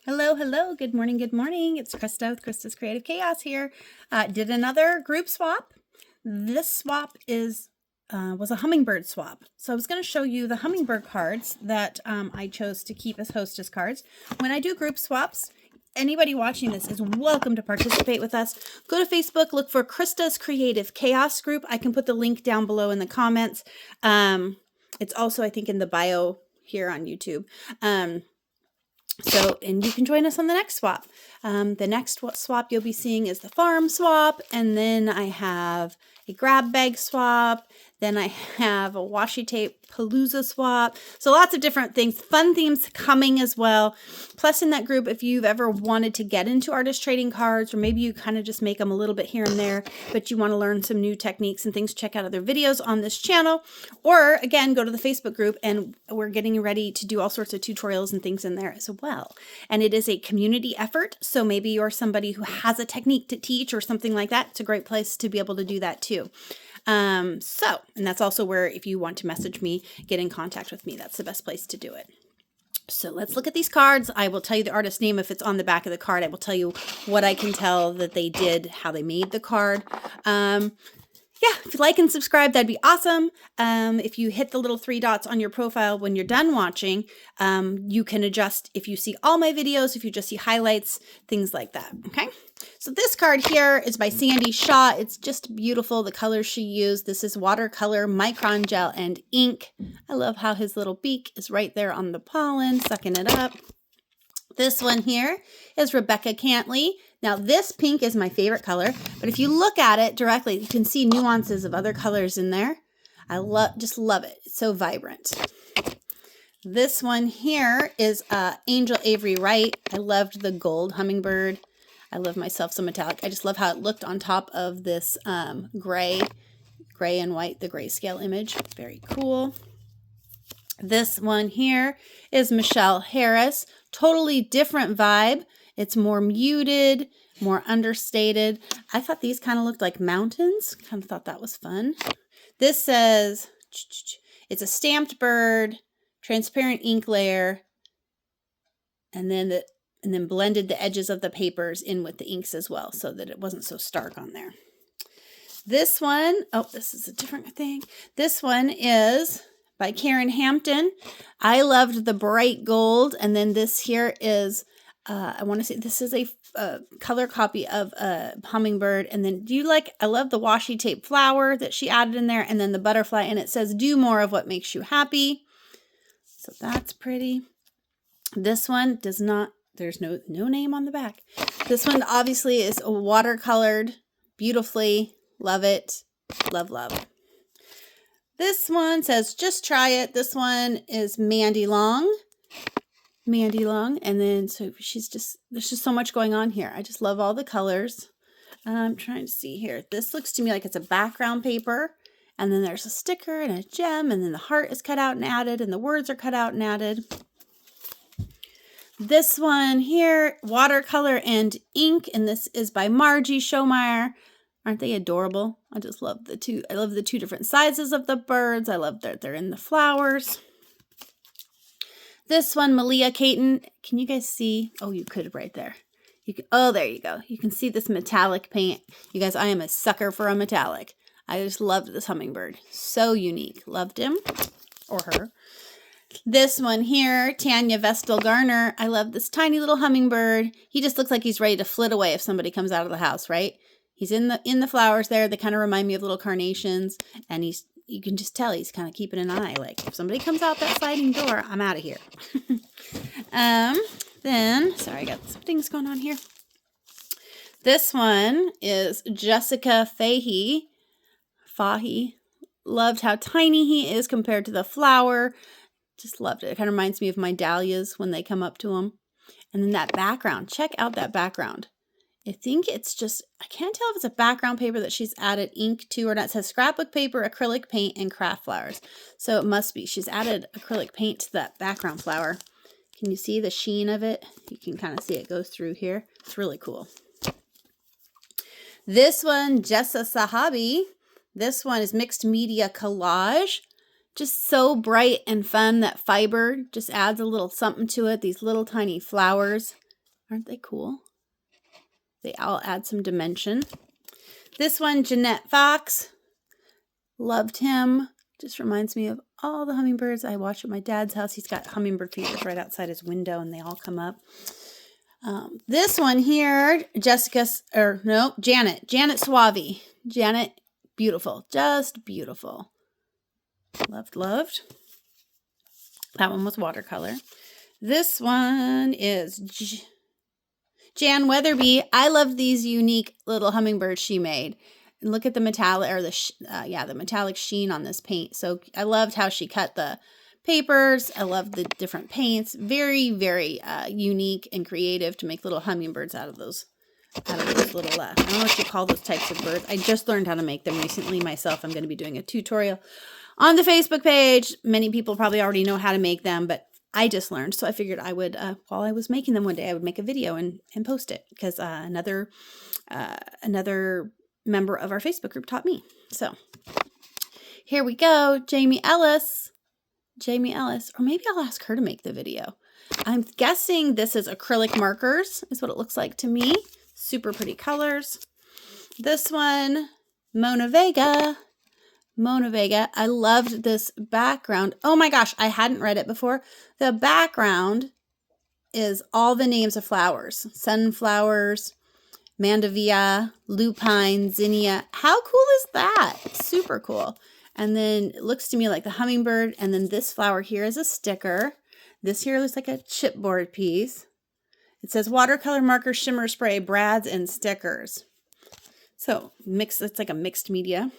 Hello, hello. Good morning, good morning. It's Krista with Krista's Creative Chaos here. Did another group swap. This swap was a hummingbird swap. So I was going to show you the hummingbird cards that I chose to keep as hostess cards. When I do group swaps, anybody watching this is welcome to participate with us. Go to Facebook, look for Krista's Creative Chaos group. I can put the link down below in the comments. It's also, I think, in the bio here on YouTube. And you can join us on the next swap. The next swap you'll be seeing is the farm swap. And then I have a grab bag swap. Then I have a washi tape palooza swap. So lots of different things, fun themes coming as well. Plus in that group, if you've ever wanted to get into artist trading cards, or maybe you kind of just make them a little bit here and there, but you want to learn some new techniques and things, check out other videos on this channel. Or again, go to the Facebook group, and we're getting ready to do all sorts of tutorials and things in there as well. And it is a community effort. So maybe you're somebody who has a technique to teach or something like that. It's a great place to be able to do that too. And that's also where, if you want to message me, get in contact with me, that's the best place to do it. So let's look at these cards. I will tell you the artist name if it's on the back of the card. I will tell you what I can tell that they did, how they made the card. Yeah, if you like and subscribe, that'd be awesome. If you hit the little 3 dots on your profile when you're done watching, you can adjust if you see all my videos, if you just see highlights, things like that, okay? So this card here is by Sandy Shaw. It's just beautiful, the colors she used. This is watercolor, micron gel, and ink. I love how his little beak is right there on the pollen, sucking it up. This one here is Rebecca Cantley. Now this pink is my favorite color, but if you look at it directly, you can see nuances of other colors in there. I just love it. It's so vibrant. This one here is Angel Avery Wright. I loved the gold hummingbird. I love myself some metallic. I just love how it looked on top of this gray and white, the grayscale image. Very cool. This one here is Michelle Harris. Totally different vibe. It's more muted, more understated. I thought these kind of looked like mountains. Kind of thought that was fun. This says, it's a stamped bird, transparent ink layer, and then blended the edges of the papers in with the inks as well so that it wasn't so stark on there. This one, oh, this is a different thing. This one is by Karen Hampton. I loved the bright gold. And then this here is, I want to say this is a color copy of a hummingbird. And then I love the washi tape flower that she added in there. And then the butterfly, and it says, do more of what makes you happy. So that's pretty. This one does not, there's no name on the back. This one obviously is watercolored beautifully. Love it. Love, love. This one says, just try it. This one is Mandy Long. Mandy Long. And then, so there's just so much going on here. I just love all the colors. I'm trying to see here. This looks to me like it's a background paper. And then there's a sticker and a gem. And then the heart is cut out and added. And the words are cut out and added. This one here, watercolor and ink. And this is by Margie Schomeyer. Aren't they adorable? I just love the two. I love the 2 different sizes of the birds. I love that they're in the flowers. This one, Malia Caton. Can you guys see? Oh, you could right there. Oh, there you go. You can see this metallic paint. You guys, I am a sucker for a metallic. I just loved this hummingbird. So unique. Loved him or her. This one here, Tanya Vestal Garner. I love this tiny little hummingbird. He just looks like he's ready to flit away if somebody comes out of the house, right? He's in the flowers there. They kind of remind me of little carnations. And you can just tell he's kind of keeping an eye. Like, if somebody comes out that sliding door, I'm out of here. Then, sorry, I got some things going on here. This one is Jessica Fahey. Loved how tiny he is compared to the flower. Just loved it. It kind of reminds me of my dahlias when they come up to them. And then that background. Check out that background. I think it's just, I can't tell if it's a background paper that she's added ink to or not. It says scrapbook paper, acrylic paint, and craft flowers. So it must be. She's added acrylic paint to that background flower. Can you see the sheen of it? You can kind of see it goes through here. It's really cool. This one, Jessa Sahabi. This one is mixed media collage. Just so bright and fun. That fiber just adds a little something to it. These little tiny flowers. Aren't they cool? They all add some dimension. This one, Jeanette Fox. Loved him. Just reminds me of all the hummingbirds I watch at my dad's house. He's got hummingbird feeders right outside his window, and they all come up. This one here, Janet. Janet Suave. Janet, beautiful. Just beautiful. Loved. That one was watercolor. This one is Jan Weatherby. I love these unique little hummingbirds she made. And look at the metallic, or the metallic sheen on this paint. So I loved how she cut the papers. I love the different paints. Very, very unique and creative to make little hummingbirds out of those little, I don't know what you call those types of birds. I just learned how to make them recently myself. I'm going to be doing a tutorial on the Facebook page. Many people probably already know how to make them, but I just learned. So I figured I would, while I was making them one day, I would make a video and post it, because another member of our Facebook group taught me. So here we go. Jamie Ellis, or maybe I'll ask her to make the video. I'm guessing this is acrylic markers is what it looks like to me. Super pretty colors. This one, Mona Vega. I loved this background. Oh my gosh, I hadn't read it before. The background is all the names of flowers. Sunflowers, Mandevilla, lupine, zinnia. How cool is that? Super cool. And then it looks to me like the hummingbird. And then this flower here is a sticker. This here looks like a chipboard piece. It says watercolor marker, shimmer spray, brads, and stickers. So mixed. It's like a mixed media.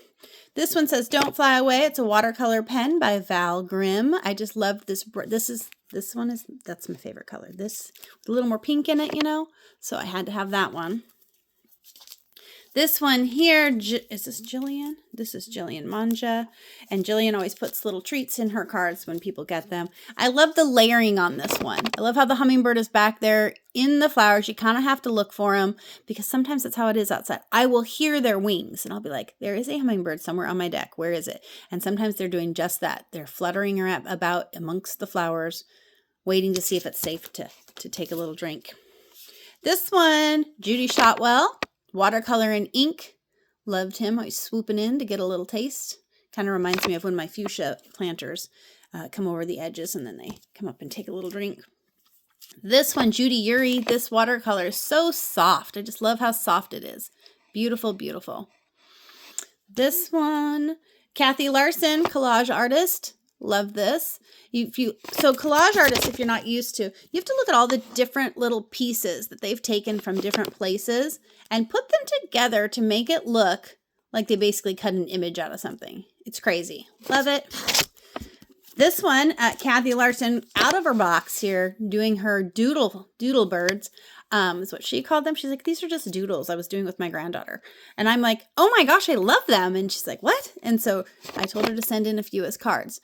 This one says Don't Fly Away. It's a watercolor pen by Val Grimm. I just loved this. That's my favorite color. This with a little more pink in it, So I had to have that one. This one here, is this Jillian? This is Jillian Manja. And Jillian always puts little treats in her cards when people get them. I love the layering on this one. I love how the hummingbird is back there in the flowers. You kind of have to look for them, because sometimes that's how it is outside. I will hear their wings and I'll be like, there is a hummingbird somewhere on my deck. Where is it? And sometimes they're doing just that. They're fluttering about amongst the flowers, waiting to see if it's safe to take a little drink. This one, Judy Shotwell. Watercolor and ink. Loved him. Always swooping in to get a little taste. Kind of reminds me of when my fuchsia planters come over the edges and then they come up and take a little drink. This one, Judy Yuri. This watercolor is so soft. I just love how soft it is. Beautiful, beautiful. This one, Kathy Larson, collage artist. Love this. So collage artists, if you're not used to, you have to look at all the different little pieces that they've taken from different places and put them together to make it look like they basically cut an image out of something. It's crazy. Love it. This one, Kathy Larson, out of her box here, doing her doodle birds, is what she called them. She's like, these are just doodles I was doing with my granddaughter. And I'm like, oh my gosh, I love them. And she's like, what? And so I told her to send in a few as cards.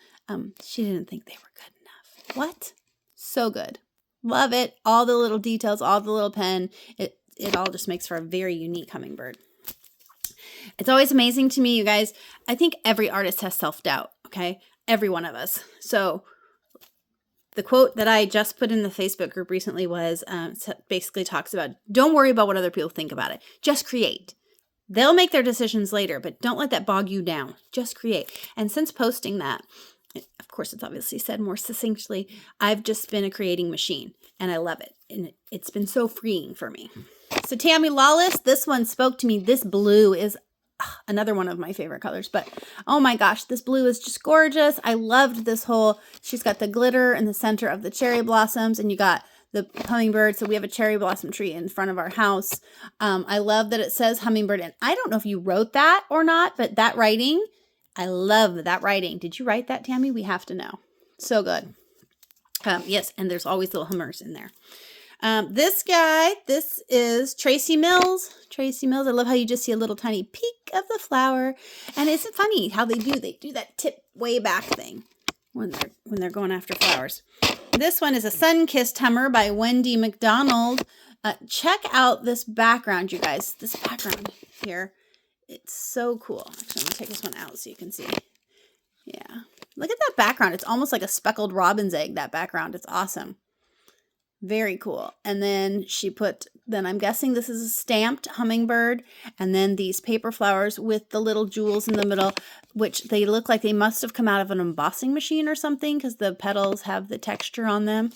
She didn't think they were good enough. What? So good. Love it. All the little details, all the little pen. It all just makes for a very unique hummingbird. It's always amazing to me, you guys. I think every artist has self-doubt, okay? Every one of us. So the quote that I just put in the Facebook group recently was, basically talks about, don't worry about what other people think about it. Just create. They'll make their decisions later, but don't let that bog you down. Just create. And since posting that, of course, it's obviously said more succinctly, I've just been a creating machine, and I love it. And it's been so freeing for me. So Tammy Lawless, this one spoke to me. This blue is another one of my favorite colors, but oh my gosh, this blue is just gorgeous. I loved this whole, she's got the glitter in the center of the cherry blossoms, and you got the hummingbird. So we have a cherry blossom tree in front of our house. I love that it says hummingbird, and I don't know if you wrote that or not, but that writing, I love that writing. Did you write that, Tammy? We have to know. So good. Yes, and there's always little hummers in there. This guy, this is Tracy Mills. Tracy Mills, I love how you just see a little tiny peek of the flower. And isn't it funny how they do that tip way back thing when they're going after flowers. This one is a Sun-Kissed Hummer by Wendy McDonald. Check out this background, you guys. This background here. It's so cool. Actually, I'm going to take this one out so you can see. Yeah. Look at that background. It's almost like a speckled robin's egg, that background. It's awesome. Very cool. And then then I'm guessing this is a stamped hummingbird. And then these paper flowers with the little jewels in the middle, which they look like they must have come out of an embossing machine or something because the petals have the texture on them.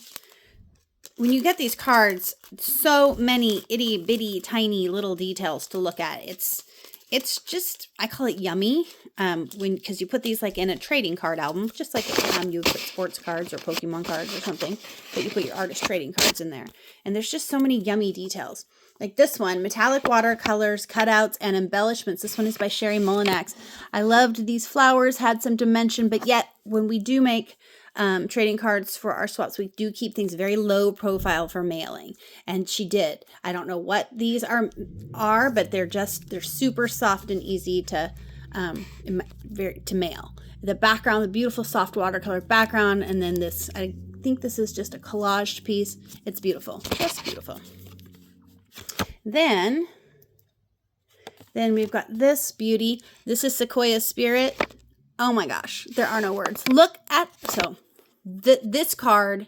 When you get these cards, so many itty bitty tiny little details to look at. It's just, I call it yummy, because you put these like in a trading card album, just like you would put sports cards or Pokemon cards or something, but you put your artist trading cards in there. And there's just so many yummy details. Like this one, metallic watercolors, cutouts, and embellishments. This one is by Sherry Mullinax. I loved these flowers, had some dimension, but yet when we do make trading cards for our swaps, we do keep things very low profile for mailing, and she did. I don't know what these are, but they're super soft and easy to mail. The background, the beautiful soft watercolor background, and then this, I think this is just a collaged piece. It's beautiful, just beautiful. Then we've got this beauty. This is Sequoia Spirit. Oh my gosh, there are no words. Look at, this card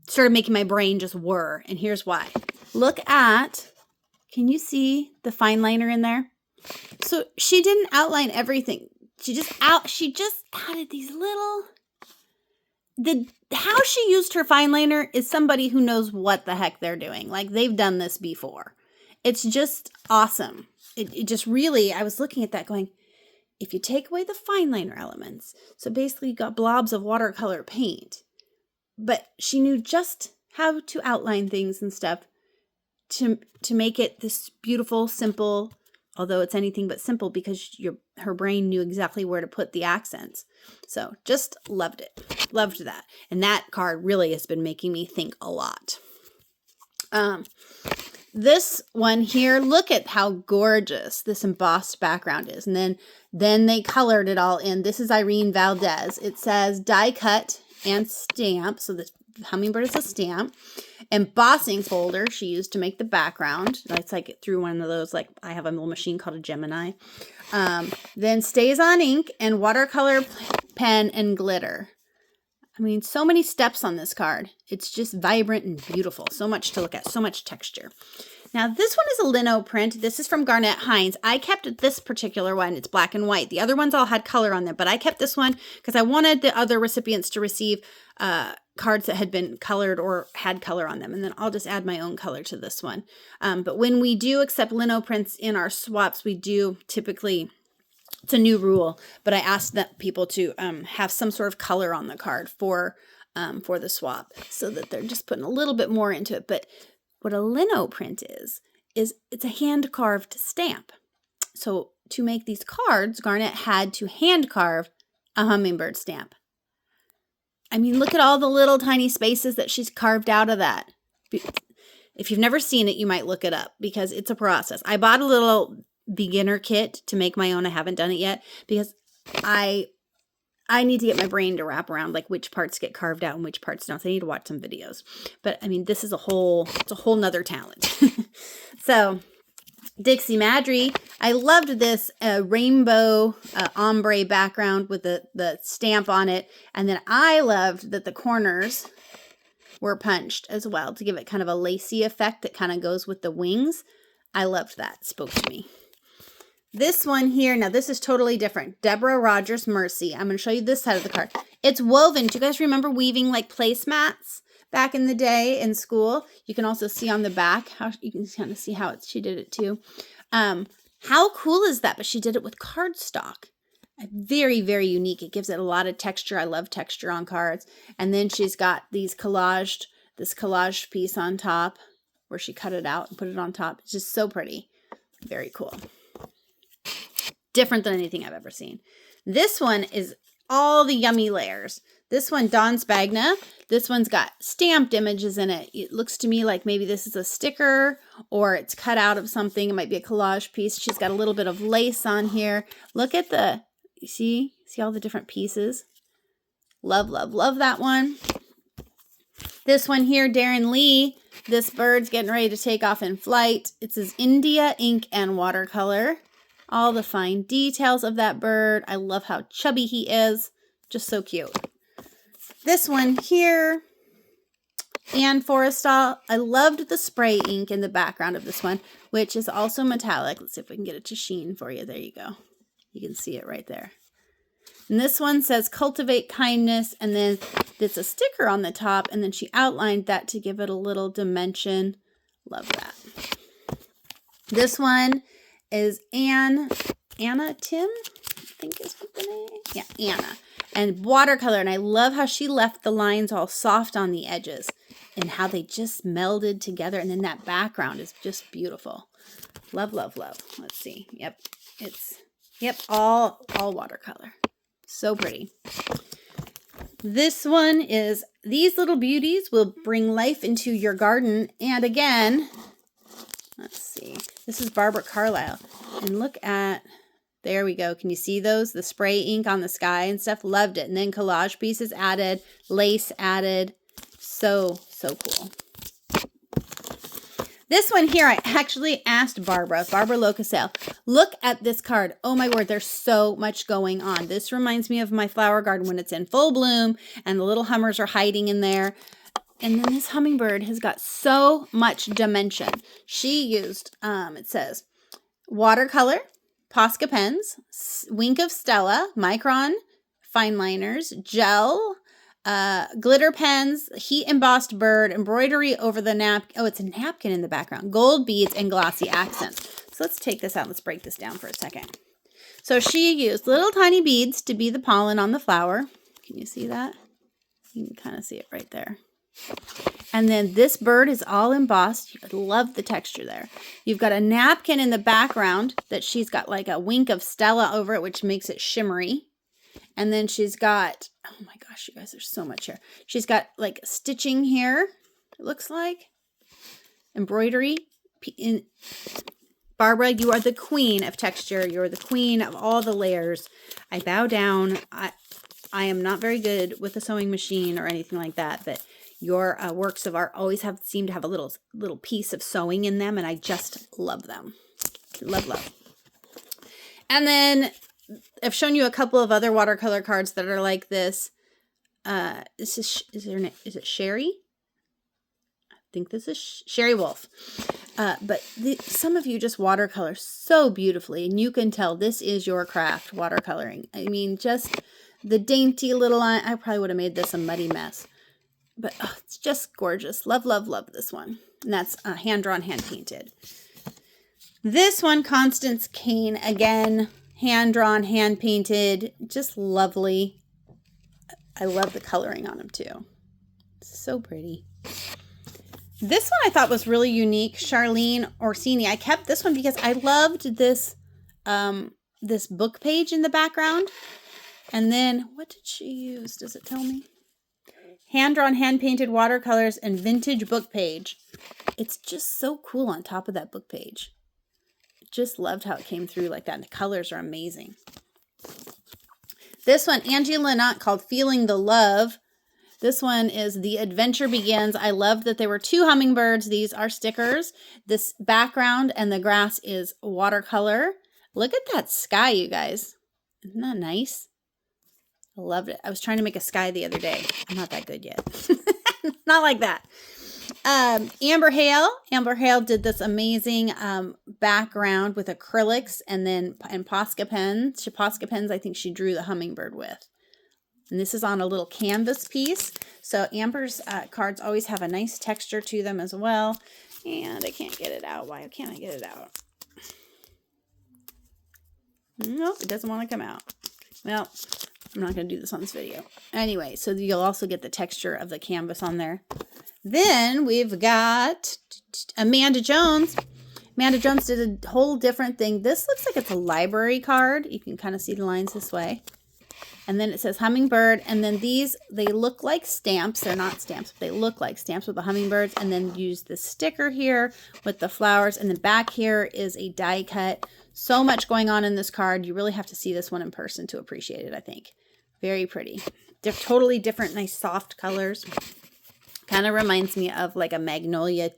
started making my brain just whir, and here's why. Look at, can you see the fine liner in there? So she didn't outline everything. She just added these little, how she used her fine liner is somebody who knows what the heck they're doing. Like, they've done this before. It's just awesome. It just really, I was looking at that going, if you take away the fine liner elements, so basically you got blobs of watercolor paint, but she knew just how to outline things and stuff to make it this beautiful, simple, although it's anything but simple because her brain knew exactly where to put the accents. So just loved it. Loved that. And that card really has been making me think a lot. This one here, look at how gorgeous this embossed background is. And then they colored it all in. This is Irene Valdez. It says die cut and stamp. So the hummingbird is a stamp. Embossing folder she used to make the background. It's like it through one of those, like I have a little machine called a Gemini. Then stays on ink and watercolor pen and glitter. I mean, so many steps on this card. It's just vibrant and beautiful. So much to look at, so much texture. Now, this one is a lino print. This is from Garnett Hines. I kept this particular one. It's black and white. The other ones all had color on them, but I kept this one because I wanted the other recipients to receive cards that had been colored or had color on them. And then I'll just add my own color to this one. But when we do accept lino prints in our swaps, we do typically... It's a new rule, but I asked that people to have some sort of color on the card for the swap so that they're just putting a little bit more into it. But what a lino print is it's a hand-carved stamp. So to make these cards, Garnett had to hand-carve a hummingbird stamp. I mean, look at all the little tiny spaces that she's carved out of that. If you've never seen it, you might look it up because it's a process. I bought a little beginner kit to make my own. I haven't done it yet because I need to get my brain to wrap around like which parts get carved out and which parts don't. So I need to watch some videos. But I mean, this is it's a whole nother talent. So Dixie Madry, I loved this rainbow ombre background with the stamp on it. And then I loved that the corners were punched as well to give it kind of a lacy effect that kind of goes with the wings. I loved that. It spoke to me. This one here, now this is totally different. Deborah Rogers Mercy. I'm going to show you this side of the card. It's woven. Do you guys remember weaving like placemats back in the day in school? You can also see on the back how you can kind of see how she did it too. How cool is that? But she did it with cardstock. Very, very unique. It gives it a lot of texture. I love texture on cards. And then she's got this collaged piece on top where she cut it out and put it on top. It's just so pretty. Very cool. Different than anything I've ever seen. This one is all the yummy layers. This one, Dawn Spagna. This one's got stamped images in it. It looks to me like maybe this is a sticker or it's cut out of something. It might be a collage piece. She's got a little bit of lace on here. Look at you see all the different pieces. Love, love, love that one. This one here, Darren Lee. This bird's getting ready to take off in flight. It says India, ink, and watercolor. All the fine details of that bird. I love how chubby he is. Just so cute. This one here, And Forrestal, I loved the spray ink in the background of this one, which is also metallic. Let's see if we can get it to sheen for you. There you go. You can see it right there. And this one says cultivate kindness, and then it's a sticker on the top, and then she outlined that to give it a little dimension. Love that. This one is Anna Tim, I think is what the name. Yeah, Anna. And watercolor, and I love how she left the lines all soft on the edges and how they just melded together, and then that background is just beautiful. Love, love, love. Let's see. Yep. All watercolor. So pretty. This one is these little beauties will bring life into your garden. And again, let's see. This is Barbara Carlisle. And look at, there we go. Can you see those? The spray ink on the sky and stuff. Loved it. And then collage pieces added, lace added. So cool. This one here, I actually asked Barbara Locasale, look at this card. Oh my word, there's so much going on. This reminds me of my flower garden when it's in full bloom and the little hummers are hiding in there. And then this hummingbird has got so much dimension. She used, it says, watercolor, Posca pens, Wink of Stella, Micron fine liners, gel, glitter pens, heat embossed bird, embroidery over the napkin. Oh, it's a napkin in the background. Gold beads and glossy accents. So let's take this out. Let's break this down for a second. So she used little tiny beads to be the pollen on the flower. Can you see that? You can kind of see it right there. And then this bird is all embossed. I love the texture there. You've got a napkin in the background that she's got like a Wink of Stella over it, which makes it shimmery. And then she's got, oh my gosh, you guys, there's so much here. She's got like stitching here, it looks like. Embroidery. Barbara, you are the queen of texture. You're the queen of all the layers. I bow down. I am not very good with a sewing machine or anything like that, but your works of art always seem to have a little piece of sewing in them, and I just love them. Love, love. And then I've shown you a couple of other watercolor cards that are like this. Is it Sherry? I think this is Sherry Wolf. But some of you just watercolor so beautifully, and you can tell this is your craft, watercoloring. I mean, just the dainty little line. I probably would have made this a muddy mess, but oh, it's just gorgeous. Love, love, love this one. And that's hand-drawn, hand-painted. This one, Constance Kane, again, hand-drawn, hand-painted, just lovely. I love the coloring on them too. So pretty. This one I thought was really unique. Charlene Orsini. I kept this one because I loved this this book page in the background. And then, what did she use? Does it tell me? Hand-drawn, hand-painted watercolors and vintage book page. It's just so cool on top of that book page. Just loved how it came through like that. And the colors are amazing. This one, Angie Lynott, called Feeling the Love. This one is The Adventure Begins. I love that there were two hummingbirds. These are stickers. This background and the grass is watercolor. Look at that sky, you guys. Isn't that nice? I loved it. I was trying to make a sky the other day. I'm not that good yet. Not like that. Amber Hale did this amazing background with acrylics and Posca pens. Posca pens, I think she drew the hummingbird with. And this is on a little canvas piece. So Amber's cards always have a nice texture to them as well. And I can't get it out. Why can't I get it out? Nope, it doesn't want to come out. Well, I'm not going to do this on this video. Anyway, so you'll also get the texture of the canvas on there. Then we've got Amanda Jones. Amanda Jones did a whole different thing. This looks like it's a library card. You can kind of see the lines this way. And then it says hummingbird. And then these, they look like stamps. They're not stamps, but they look like stamps with the hummingbirds. And then use the sticker here with the flowers. And then back here is a die cut. So much going on in this card. You really have to see this one in person to appreciate it, I think. Very pretty. They're totally different, nice soft colors. Kind of reminds me of like a magnolia.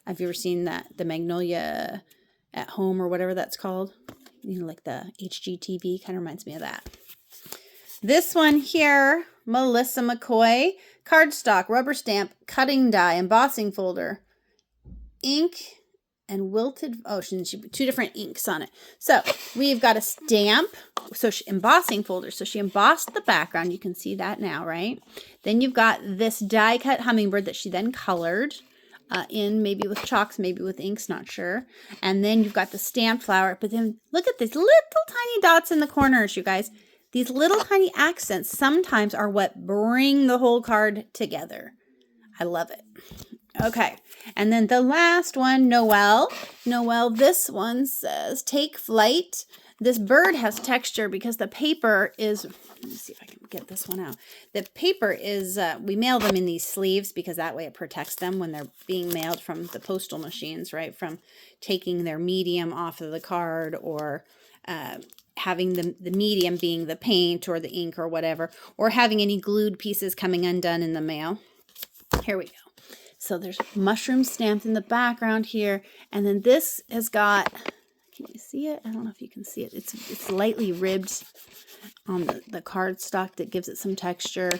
Have you ever seen that? The Magnolia at Home or whatever that's called. You know, like the HGTV. Kind of reminds me of that. This one here, Melissa McCoy. cardstock, rubber stamp, cutting die, embossing folder, ink, and wilted, she put 2 different inks on it. So we've got a stamp, embossing folder. So she embossed the background. You can see that now, right? Then you've got this die cut hummingbird that she then colored in, maybe with chalks, maybe with inks, not sure. And then you've got the stamped flower. But then look at these little tiny dots in the corners, you guys. These little tiny accents sometimes are what bring the whole card together. I love it. Okay, and then the last one, Noelle. Noelle, this one says, take flight. This bird has texture because the paper is, let me see if I can get this one out. The paper is, we mail them in these sleeves because that way it protects them when they're being mailed from the postal machines, right? From taking their medium off of the card, or having the medium being the paint or the ink or whatever, or having any glued pieces coming undone in the mail. Here we go. So there's mushrooms stamped in the background here. And then this has got, can you see it? I don't know if you can see it. It's lightly ribbed on the cardstock that gives it some texture.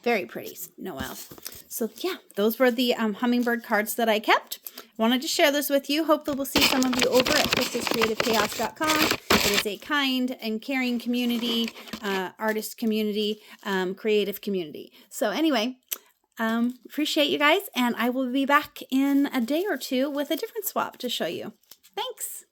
Very pretty, Noelle. So yeah, those were the hummingbird cards that I kept. Wanted to share this with you. Hopefully we'll see some of you over at hostesscreativechaos.com. It is a kind and caring community, artist community, creative community. So anyway, appreciate you guys, and I will be back in a day or two with a different swap to show you. Thanks.